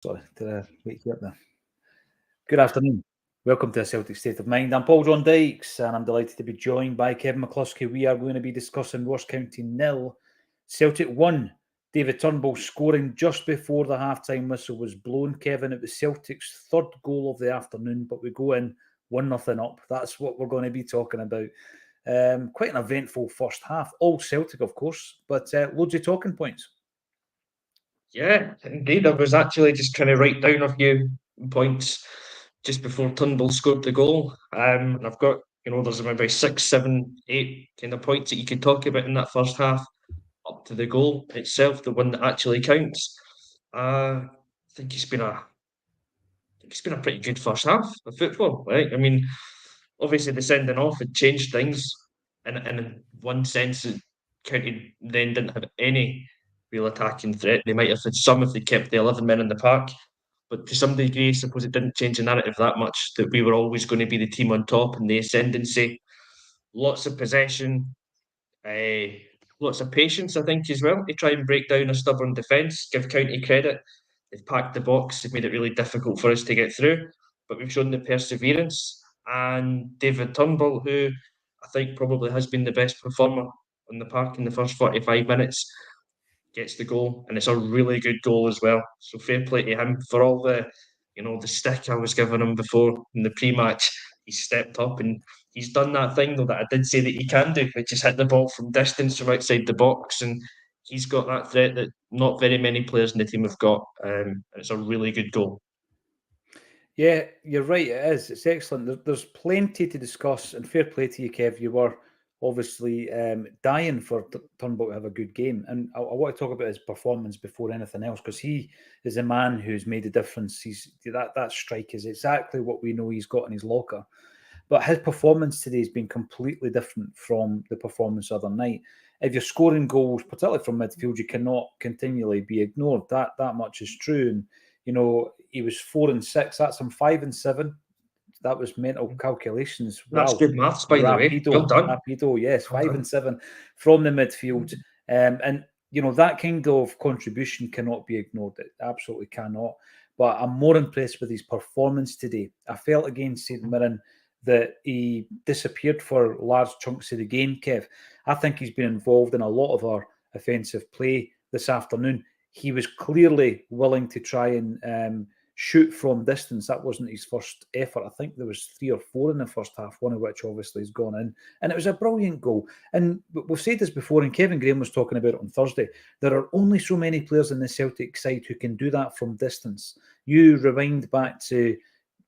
Sorry, did I wake you up there? Good afternoon. Welcome to a Celtic State of Mind. I'm Paul John Dykes, and I'm delighted to be joined by Kevin McCluskey. We are going to be discussing Ross County 0, Celtic 1. David Turnbull scoring just before the half-time whistle was blown. Kevin, it was Celtic's third goal of the afternoon, but we go in 1-0 up. That's what we're going to be talking about. Quite an eventful first half. All Celtic, of course, but loads of talking points. Yeah, indeed. I was actually just trying to write down a few points just before Turnbull scored the goal. And I've got, there's maybe 6, 7, 8 kind of points that you could talk about in that first half up to the goal itself, the one that actually counts. I think it's been a pretty good first half of football, right? I mean, obviously the sending off had changed things in one sense. That County then didn't have any real attacking threat. They might have had some if they kept the 11 men in the park, but to some degree, I suppose it didn't change the narrative that much that we were always going to be the team on top in the ascendancy. Lots of possession, uh, lots of patience, I think, as well, to try and break down a stubborn defence. Give County credit. They've packed the box, they've made it really difficult for us to get through, but we've shown the perseverance. And David Turnbull, who I think probably has been the best performer on the park in the first 45 minutes, gets the goal, and it's a really good goal as well. So fair play to him for all the stick I was giving him before in the pre-match. He's stepped up and he's done that thing though that I did say that he can do, which is hit the ball from distance from outside the box, and he's got that threat that not very many players in the team have got. And it's a really good goal. Yeah, you're right. It is. It's excellent. There's plenty to discuss, and fair play to you, Kev. You were obviously dying for Turnbull to have a good game, and I want to talk about his performance before anything else because he is a man who's made a difference. He's that strike is exactly what we know he's got in his locker. But his performance today has been completely different from the performance the other night. If you're scoring goals, particularly from midfield, you cannot continually be ignored. That much is true. And he was 4 and 6. That's him 5 and 7. That was mental calculations. That's Wow. good maths, by the way. Well done. Rapido, yes, Well five done. and seven from the midfield. And that kind of contribution cannot be ignored. It absolutely cannot. But I'm more impressed with his performance today. I felt against St Mirren that he disappeared for large chunks of the game, Kev. I think he's been involved in a lot of our offensive play this afternoon. He was clearly willing to try and shoot from distance. That wasn't his first effort. I think there was 3 or 4 in the first half, one of which obviously has gone in. And it was a brilliant goal. And we've said this before, and Kevin Graham was talking about it on Thursday. There are only so many players in the Celtic side who can do that from distance. You rewind back to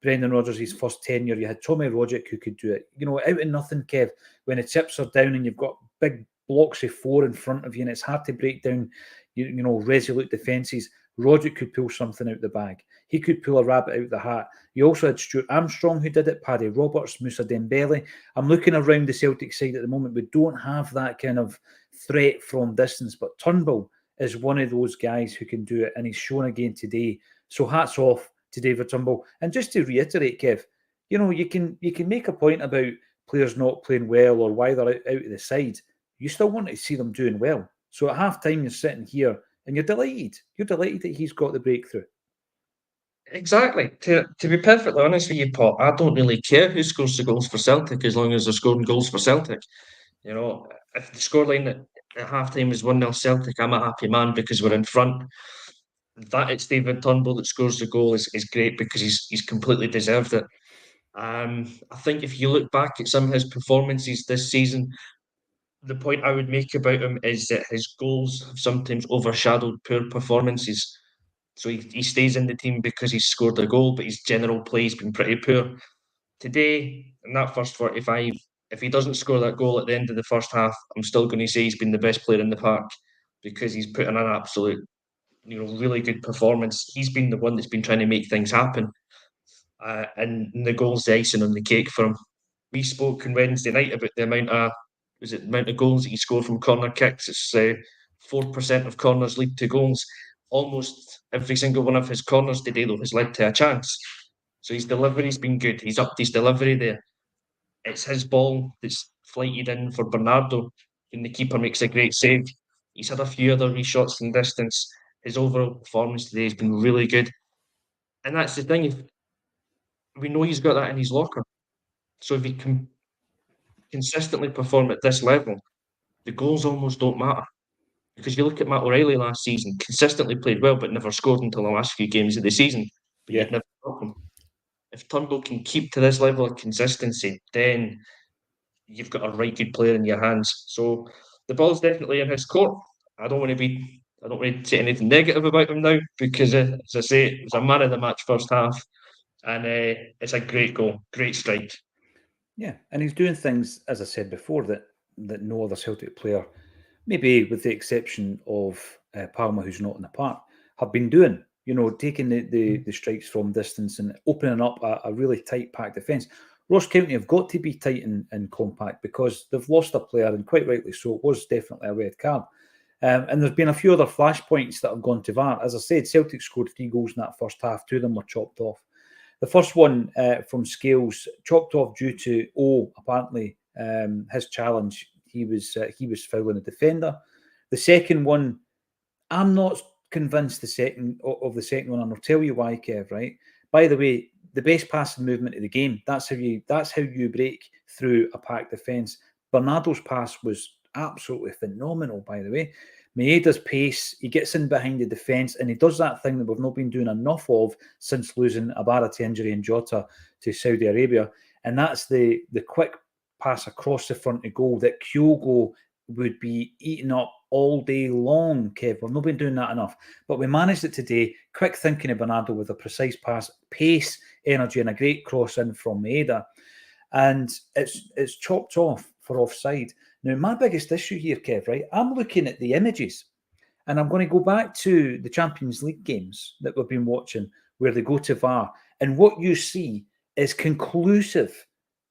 Brendan Rodgers' first tenure, you had Tommy Rogic who could do it. Out of nothing, Kev, when the chips are down and you've got big blocks of 4 in front of you and it's hard to break down, resolute defences, Rogic could pull something out the bag. He could pull a rabbit out the hat. You also had Stuart Armstrong who did it, Paddy Roberts, Moussa Dembele. I'm looking around the Celtic side at the moment. We don't have that kind of threat from distance, but Turnbull is one of those guys who can do it, and he's shown again today. So hats off to David Turnbull. And just to reiterate, Kev, you can make a point about players not playing well or why they're out of the side. You still want to see them doing well. So at half time, you're sitting here and you're delighted. You're delighted that he's got the breakthrough. Exactly. To be perfectly honest with you, Paul, I don't really care who scores the goals for Celtic as long as they're scoring goals for Celtic. If the scoreline at halftime is 1-0 Celtic, I'm a happy man because we're in front. That it's David Turnbull that scores the goal is great because he's completely deserved it. I think if you look back at some of his performances this season, the point I would make about him is that his goals have sometimes overshadowed poor performances. So he stays in the team because he's scored a goal, but his general play has been pretty poor. Today, in that first 45, if he doesn't score that goal at the end of the first half, I'm still going to say he's been the best player in the park because he's put in an absolute, really good performance. He's been the one that's been trying to make things happen. And the goal's the icing on the cake for him. We spoke on Wednesday night about the amount of goals that he scored from corner kicks. It's 4% of corners lead to goals. Almost every single one of his corners today, though, has led to a chance. So his delivery's been good. He's upped his delivery there. It's his ball that's flighted in for Bernardo, and the keeper makes a great save. He's had a few other wee shots from distance. His overall performance today has been really good. And that's the thing. If we know he's got that in his locker, so if he can consistently perform at this level, the goals almost don't matter. Because you look at Matt O'Reilly last season, consistently played well, but never scored until the last few games of the season. But Yeah. you'd never stop him. If Turnbull can keep to this level of consistency, then you've got a right good player in your hands. So the ball's definitely in his court. I don't want to say anything negative about him now because, as I say, it was a man of the match first half, and it's a great goal, great strike. Yeah, and he's doing things, as I said before, that no other Celtic player, maybe with the exception of Palmer, who's not in the park, have been doing. You know, taking the strikes from distance and opening up a really tight packed defence. Ross County have got to be tight and compact because they've lost a player, and quite rightly so. It was definitely a red card. And there's been a few other flashpoints that have gone to VAR. As I said, Celtic scored 3 goals in that first half. 2 of them were chopped off. The first one from Scales, chopped off due to apparently his challenge. He was fouling a defender. The second one, I'm not convinced the second one, and I'll tell you why, Kev. Right. By the way, the best passing movement of the game. That's how you break through a packed defence. Bernardo's pass was absolutely phenomenal. By the way, Maeda's pace, he gets in behind the defence and he does that thing that we've not been doing enough of since losing Abara to injury and Jota to Saudi Arabia. And that's the quick pass across the front of goal that Kyogo would be eating up all day long, Kev. We've not been doing that enough. But we managed it today. Quick thinking of Bernardo with a precise pass, pace, energy, and a great cross in from Maeda. And it's chopped off for offside. Now, my biggest issue here, Kev, right? I'm looking at the images, and I'm going to go back to the Champions League games that we've been watching where they go to VAR, and what you see is conclusive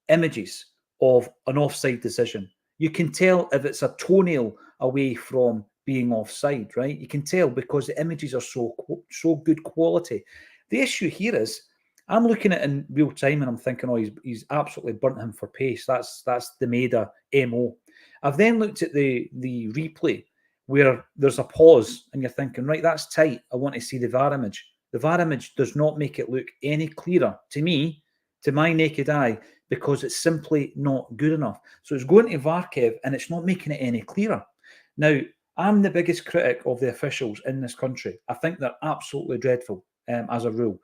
images of an offside decision. You can tell if it's a toenail away from being offside, right? You can tell because the images are so good quality. The issue here is I'm looking at it in real time and I'm thinking, oh, he's absolutely burnt him for pace. That's the Maeda MO. I've then looked at the replay where there's a pause and you're thinking, right, that's tight. I want to see the VAR image. The VAR image does not make it look any clearer to me, to my naked eye, because it's simply not good enough. So it's going to VAR, Kev, and it's not making it any clearer. Now, I'm the biggest critic of the officials in this country. I think they're absolutely dreadful as a rule.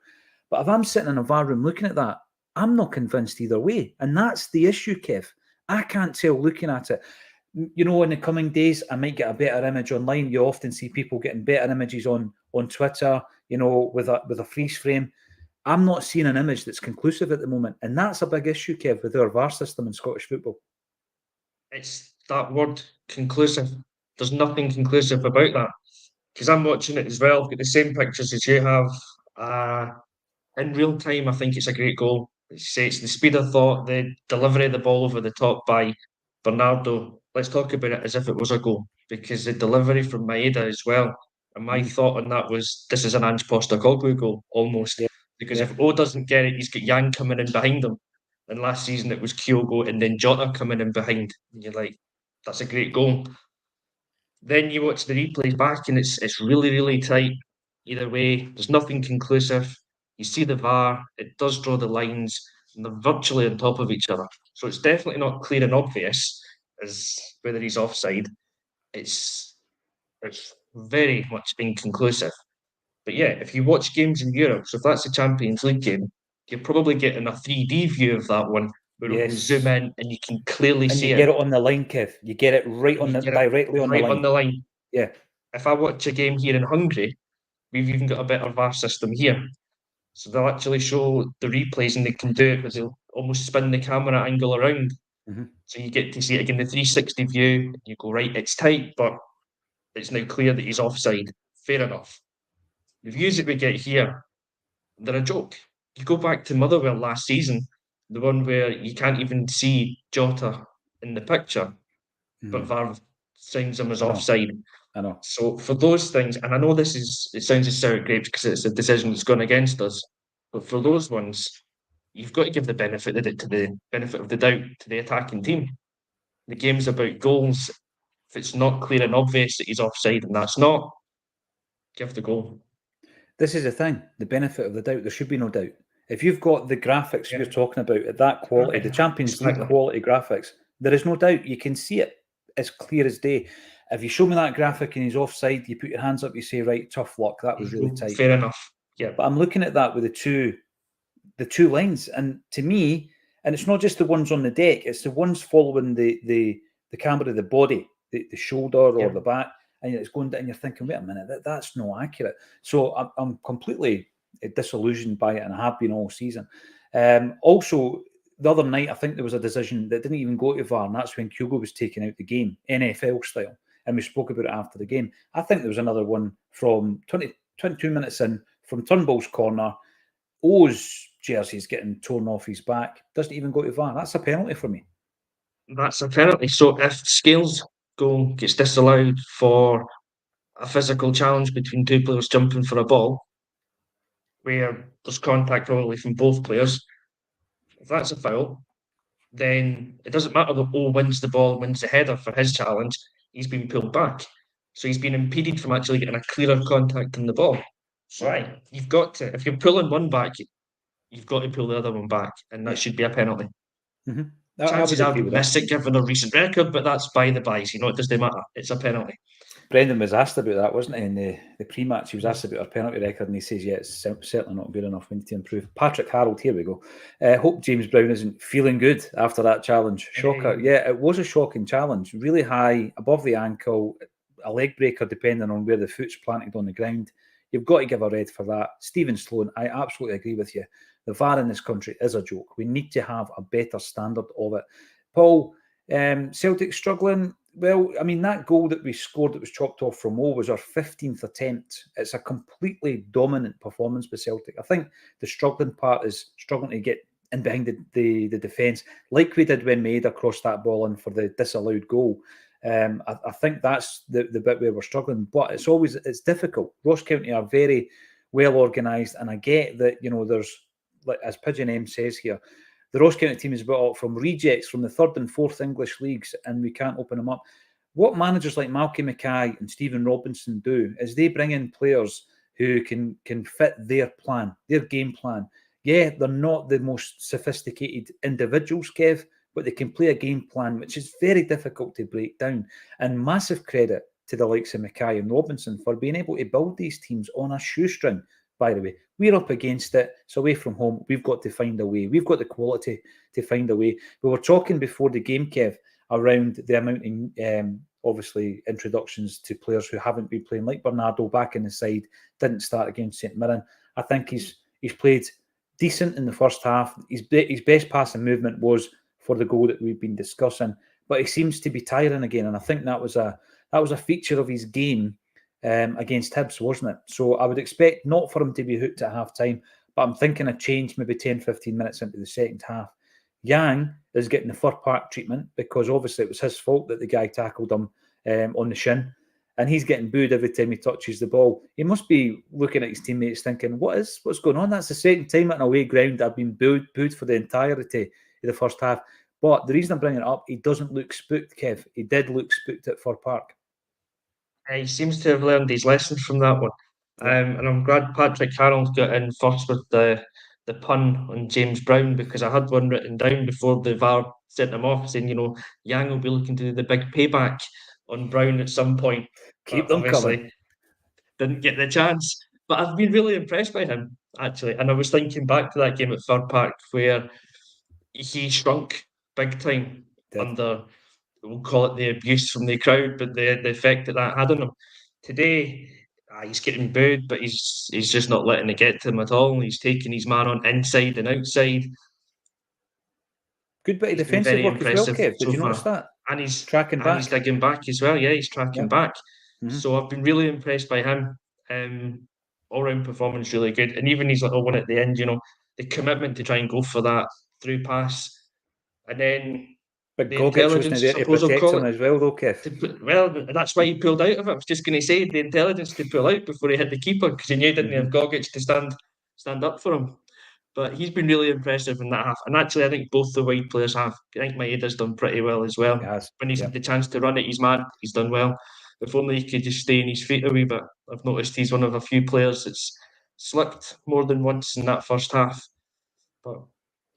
But if I'm sitting in a VAR room looking at that, I'm not convinced either way. And that's the issue, Kev. I can't tell looking at it. You know, in the coming days, I might get a better image online. You often see people getting better images on Twitter, you know, with a freeze frame. I'm not seeing an image that's conclusive at the moment. And that's a big issue, Kev, with our VAR system in Scottish football. It's that word, conclusive. There's nothing conclusive about that. Because I'm watching it as well. I've got the same pictures as you have. In real time, I think it's a great goal. It's the speed of thought, the delivery of the ball over the top by Bernardo. Let's talk about it as if it was a goal, because the delivery from Maeda as well. And my thought on that was, this is an Ange Postecoglou goal, almost. Yeah, Because yeah. if O doesn't get it, he's got Yang coming in behind him. And last season it was Kyogo and then Jota coming in behind. And you're like, that's a great goal. Then you watch the replays back and it's really, really tight. Either way, there's nothing conclusive. You see the VAR, it does draw the lines, and they're virtually on top of each other. So it's definitely not clear and obvious as whether he's offside. It's very much inconclusive. But yeah, if you watch games in Europe, so if that's a Champions League game, you're probably getting a 3D view of that one where it will zoom Yes. in and you can clearly And you see get it. it on the line, Kev. You get it right And on you the get it directly on the right on line. the line. Yeah. If I watch a game here in Hungary, we've even got a better VAR system here. So they'll actually show the replays and they can do it because they'll almost spin the camera angle around. Mm-hmm. So you get to see it again, the 360 view. You go, right, it's tight, but it's now clear that he's offside. Fair enough. The views that we get here, they're a joke. You go back to Motherwell last season, the one where you can't even see Jota in the picture, but VAR signs him as I know. offside. I know. So for those things, and I know it sounds as sour grapes because it's a decision that's gone against us, but for those ones, you've got to give the benefit of it to the benefit of the doubt to the attacking team. The game's about goals. If it's not clear and obvious that he's offside, and that's not, give the goal. This is the thing, the benefit of the doubt. There should be no doubt. If you've got the graphics you're talking about at that quality, the Champions League quality graphics, there is no doubt. You can see it as clear as day. If you show me that graphic and he's offside, you put your hands up, you say, right, tough luck. That was really tight. Fair enough. Yeah. But I'm looking at that with the two lines, and to me, and it's not just the ones on the deck, it's the ones following the camera of the body, the shoulder or the back, and it's going down, and you're thinking, wait a minute, that's not accurate. So I'm completely disillusioned by it, and I have been all season. Also, the other night, I think there was a decision that didn't even go to VAR, and that's when Kyogo was taken out the game, NFL style, and we spoke about it after the game. I think there was another one from 22 minutes in, from Turnbull's corner. O's jersey's getting torn off his back. Doesn't even go to VAR. That's a penalty for me. That's a penalty. So if Scales' goal gets disallowed for a physical challenge between two players jumping for a ball, where there's contact probably from both players, if that's a foul, then it doesn't matter that O wins the ball, wins the header for his challenge. He's been pulled back. So he's been impeded from actually getting a clearer contact in the ball. So you've got to, if you're pulling one back, you've got to pull the other one back, and that should be a penalty. Mm-hmm. Chances are we missed it given a recent record, but that's by the by. You know, it doesn't matter. It's a penalty. Brendan was asked about that, wasn't he? In the pre-match, he was asked about our penalty record, and he says, yeah, it's certainly not good enough. We need to improve. Patrick Harold, here we go. Hope James Brown isn't feeling good after that challenge. Shocker. Yeah, it was a shocking challenge. Really high, above the ankle, a leg breaker depending on where the foot's planted on the ground. You've got to give a red for that. Stephen Sloan, I absolutely agree with you. The VAR in this country is a joke. We need to have a better standard of it. Paul, Celtic struggling. Well, I mean, that goal that we scored that was chopped off from O was our 15th attempt. It's a completely dominant performance by Celtic. I think the struggling part is struggling to get in behind the defence, like we did when Maeda crossed that ball in for the disallowed goal. I think that's the bit where we're struggling, but it's difficult. Ross County are very well organised, and I get that, you know, there's, like as Pigeon M says here, the Ross County team is built up from rejects from the third and fourth English leagues, and we can't open them up. What managers like Malky Mackay and Stephen Robinson do is they bring in players who can fit their plan, their game plan. Yeah, they're not the most sophisticated individuals, Kev, but they can play a game plan, which is very difficult to break down. And massive credit to the likes of Mackay and Robinson for being able to build these teams on a shoestring. By the way, we're up against it. It's away from home. We've got to find a way. We've got the quality to find a way. We were talking before the game, Kev, around the amount of, obviously, introductions to players who haven't been playing, like Bernardo back in the side, didn't start against St Mirren. I think he's played decent in the first half. His best passing movement was for the goal that we've been discussing, but he seems to be tiring again, and I think that was a feature of his game against Hibs, wasn't it? So I would expect not for him to be hooked at half time, but I'm thinking a change maybe 10-15 minutes into the second half. Yang is getting the Fir Park treatment because obviously it was his fault that the guy tackled him on the shin, and he's getting booed every time he touches the ball. He must be looking at his teammates thinking, what's going on? That's the second time at an away ground I've been booed for the entirety of the first half. But the reason I'm bringing it up, he doesn't look spooked, Kev. He did look spooked at Fir Park. He seems to have learned his lesson from that one. And I'm glad Patrick Harold got in first with the pun on James Brown, because I had one written down before the VAR sent him off saying, you know, Yang will be looking to do the big payback on Brown at some point. Keep but them obviously coming. Didn't get the chance. But I've been really impressed by him, actually. And I was thinking back to that game at Fir Park where he shrunk big time under, we'll call it the abuse from the crowd, but the effect that had on him. Today, he's getting booed, but he's just not letting it get to him at all. He's taking his man on inside and outside. Good bit of He's been defensive very work as well, impressive Kev. Did so you notice far. that? And he's Tracking back. he's digging back as well. Yeah, he's tracking back. Mm-hmm. So I've been really impressed by him. All round performance really good. And even his little one at the end, you know, the commitment to try and go for that through pass. And then But the Gogic wasn't intelligence, there I to suppose I'll protect call him it. as well, though, Kev. Well, that's why he pulled out of it. I was just going to say the intelligence to pull out before he hit the keeper, because he knew he didn't have Gogic to stand up for him. But he's been really impressive in that half. And actually, I think both the wide players have. I think Maeda's done pretty well as well. He has. When he's had the chance to run at his man, he's done well. If only he could just stay on his feet a wee bit. I've noticed he's one of a few players that's slipped more than once in that first half. But,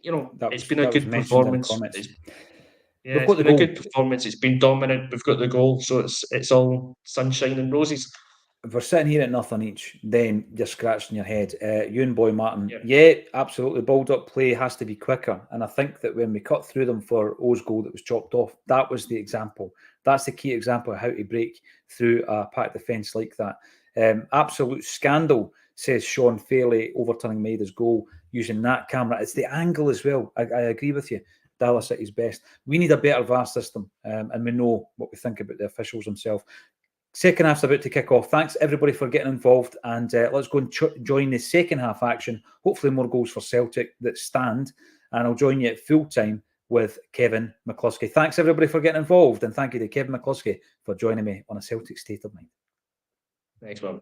it's been a good performance. It's been a good performance. It's been dominant. We've got the goal, so it's all sunshine and roses. If we're sitting here at nothing each, then you're scratching your head. Ewan Boy Martin, absolutely. Balled up play has to be quicker. And I think that when we cut through them for O's goal that was chopped off, that was the example. That's the key example of how to break through a packed defence like that. Absolute scandal, says Sean Fairley, overturning Maida's goal using that camera. It's the angle as well. I agree with you. Dallas City's best. We need a better VAR system, and we know what we think about the officials themselves. Second half's about to kick off. Thanks everybody for getting involved, and let's go and join the second half action. Hopefully more goals for Celtic that stand, and I'll join you at full time with Kevin McCluskey. Thanks everybody for getting involved, and thank you to Kevin McCluskey for joining me on A Celtic State of Mind. Thanks, man.